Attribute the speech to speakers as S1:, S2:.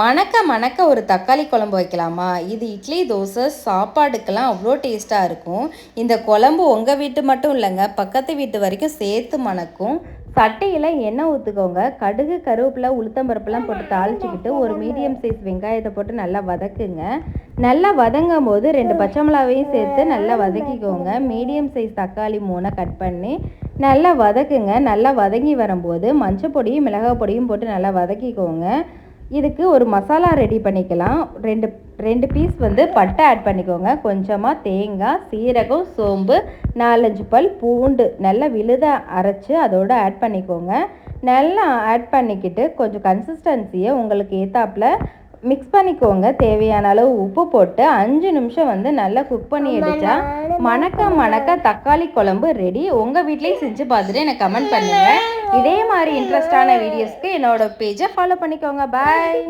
S1: மணக்க மணக்க ஒரு தக்காளி குழம்பு வைக்கலாமா? இது இட்லி, தோசை, சாப்பாடுக்கெல்லாம் அவ்வளோ டேஸ்ட்டாக இருக்கும். இந்த குழம்பு உங்கள் வீட்டு மட்டும் இல்லைங்க, பக்கத்து வீட்டு வரைக்கும் சேர்த்து மணக்கும். சட்டையில் எண்ணெய் ஊற்றுக்கோங்க. கடுகு, கருவேப்பிலை, உளுத்தம்பருப்புலாம் போட்டு தாளிச்சிக்கிட்டு ஒரு மீடியம் சைஸ் வெங்காயத்தை போட்டு நல்லா வதக்குங்க. நல்லா வதங்கும் போது 2 பச்சை மிளகாவையும் சேர்த்து நல்லா வதக்கிக்கோங்க. மீடியம் சைஸ் தக்காளி 3 கட் பண்ணி நல்லா வதக்குங்க. நல்லா வதங்கி வரும்போது மஞ்சள் பொடியும் மிளகாய் பொடியும் போட்டு நல்லா வதக்கிக்கோங்க. இதுக்கு ஒரு மசாலா ரெடி பண்ணிக்கலாம். ரெண்டு பீஸ் பட்டை ஆட் பண்ணிக்கோங்க. கொஞ்சமாக தேங்காய், சீரகம், சோம்பு, 4-5 பல் பூண்டு நல்லா விழுதாக அரைச்சி அதோடு ஆட் பண்ணிக்கோங்க. நல்லா ஆட் பண்ணிக்கிட்டு கொஞ்சம் கன்சிஸ்டன்சியை உங்களுக்கு ஏற்றாப்புல மிக்ஸ் பண்ணிக்கோங்க. தேவையான அளவு உப்பு போட்டு 5 நிமிஷம் நல்லா குக் பண்ணி எடுத்தா மணக்க தக்காளி குழம்பு ரெடி. உங்கள் வீட்லேயும் செஞ்சு பார்த்துட்டு எனக்கு கமெண்ட் பண்ணுங்கள். இதே மாதிரி இன்ட்ரெஸ்டான வீடியோஸ்க்கு என்னோட பேஜை ஃபாலோ பண்ணிக்கோங்க. பாய்.